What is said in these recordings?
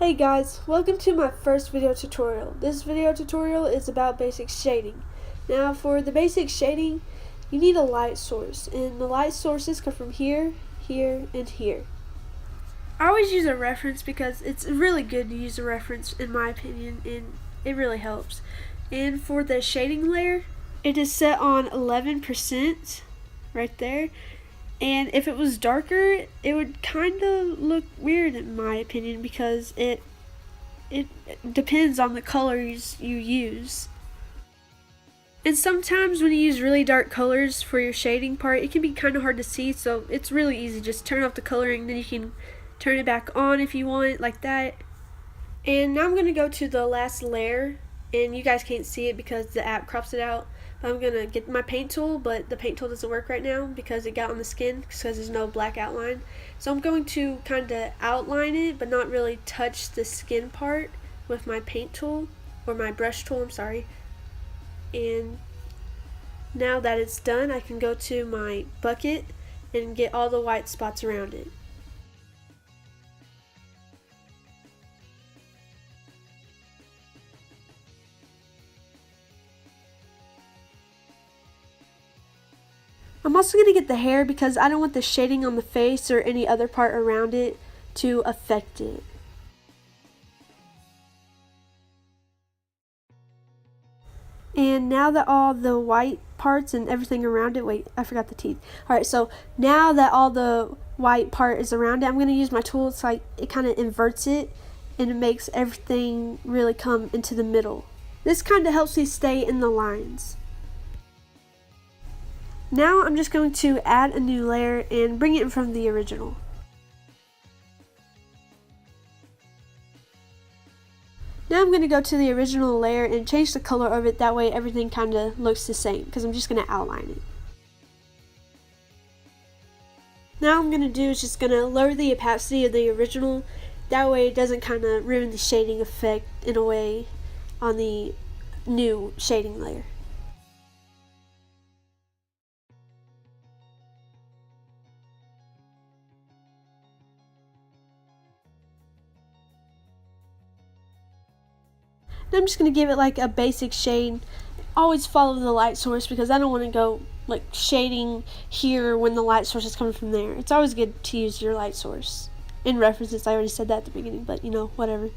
Hey guys, welcome to my first video tutorial. This video tutorial is about basic shading. Now for the basic shading, you need a light source, and the light sources come from here, here, and here. I always use a reference because it's really good to use a reference in my opinion, and it really helps. And for the shading layer, it is set on 11% right there. And if it was darker, it would kind of look weird in my opinion because it depends on the colors you use. And sometimes when you use really dark colors for your shading part, it can be kind of hard to see, so it's really easy. Just turn off the coloring, then you can turn it back on if you want, like that. And now I'm going to go to the last layer, and you guys can't see it because the app crops it out. I'm going to get my paint tool, but the paint tool doesn't work right now because it got on the skin because there's no black outline. So I'm going to kind of outline it, but not really touch the skin part with my paint tool, or my brush tool, I'm sorry. And now that it's done, I can go to my bucket and get all the white spots around it. I'm also going to get the hair because I don't want the shading on the face or any other part around it to affect it. And now that all the white parts and everything around it, wait, I forgot the teeth. Alright, so now that all the white part is around it, I'm going to use my tool. It's like it kind of inverts it and it makes everything really come into the middle. This kind of helps me stay in the lines. Now I'm just going to add a new layer and bring it in from the original. Now I'm going to go to the original layer and change the color of it, that way everything kind of looks the same because I'm just going to outline it. Now what I'm going to do is just going to lower the opacity of the original, that way it doesn't kind of ruin the shading effect in a way on the new shading layer. I'm just going to give it like a basic shade. Always follow the light source because I don't want to go like shading here when the light source is coming from there. It's always good to use your light source. In references, I already said that at the beginning, but you know, whatever.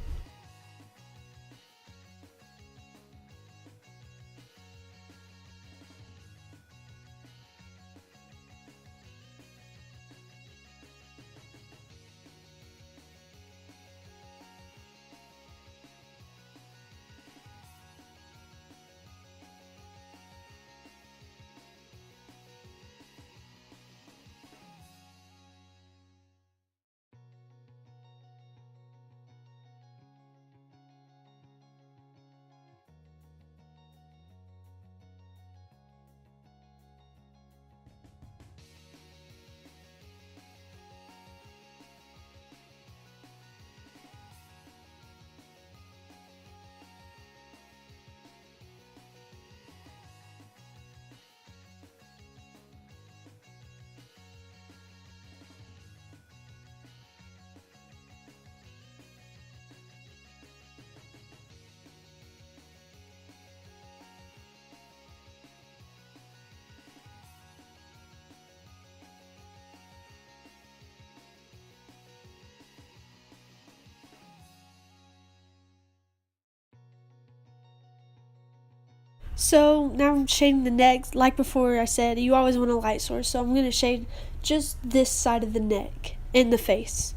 So now I'm shading the neck. Like before I said, you always want a light source, so I'm going to shade just this side of the neck and the face.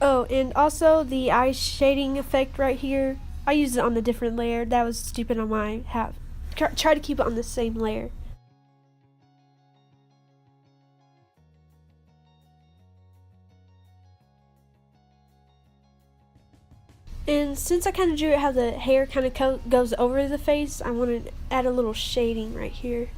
Oh, and also the eye shading effect right here, I used it on a different layer. That was stupid on my half. Try to keep it on the same layer. And since I kind of drew it how the hair kind of goes over the face, I want to add a little shading right here.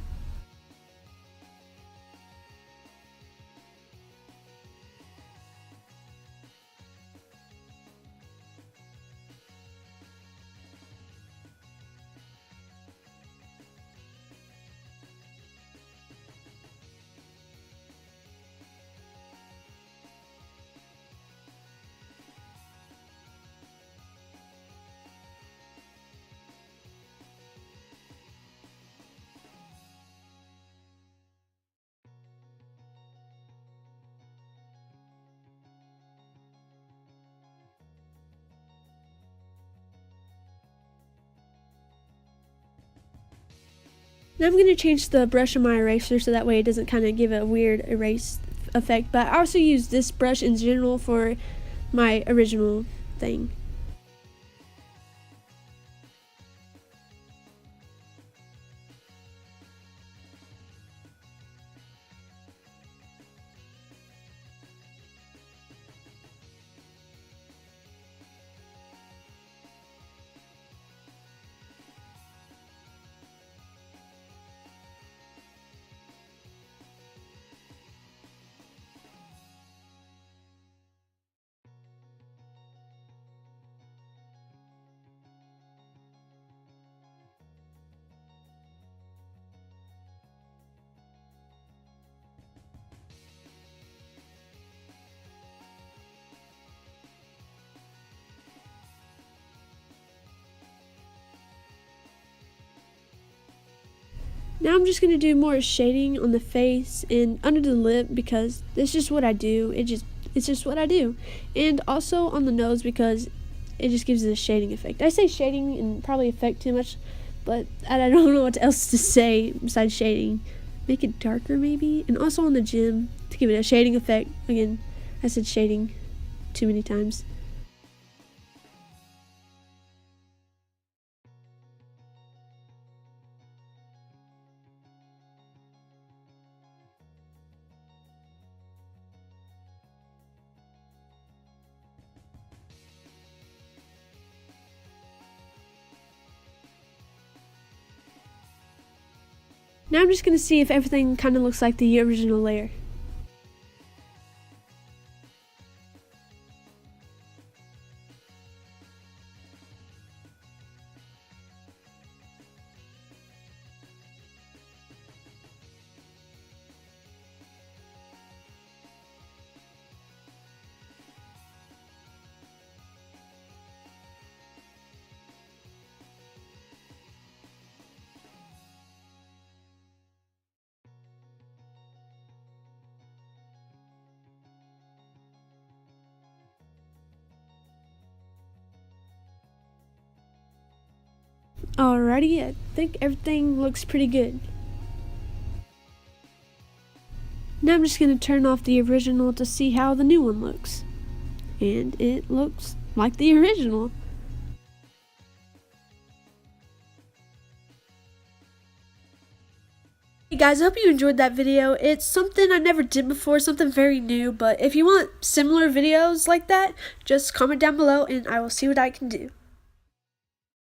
Now I'm going to change the brush on my eraser so that way it doesn't kind of give a weird erase effect. But I also use this brush in general for my original thing. Now I'm just going to do more shading on the face and under the lip because it's just what I do. It's just what I do. And also on the nose because it just gives it a shading effect. I say shading and probably effect too much, but I don't know what else to say besides shading. Make it darker maybe. And also on the gym to give it a shading effect. Again, I said shading too many times. Now I'm just going to see if everything kind of looks like the original layer. Alrighty, I think everything looks pretty good. Now I'm just going to turn off the original to see how the new one looks. And it looks like the original. Hey guys, I hope you enjoyed that video. It's something I never did before, something very new, but if you want similar videos like that, just comment down below and I will see what I can do.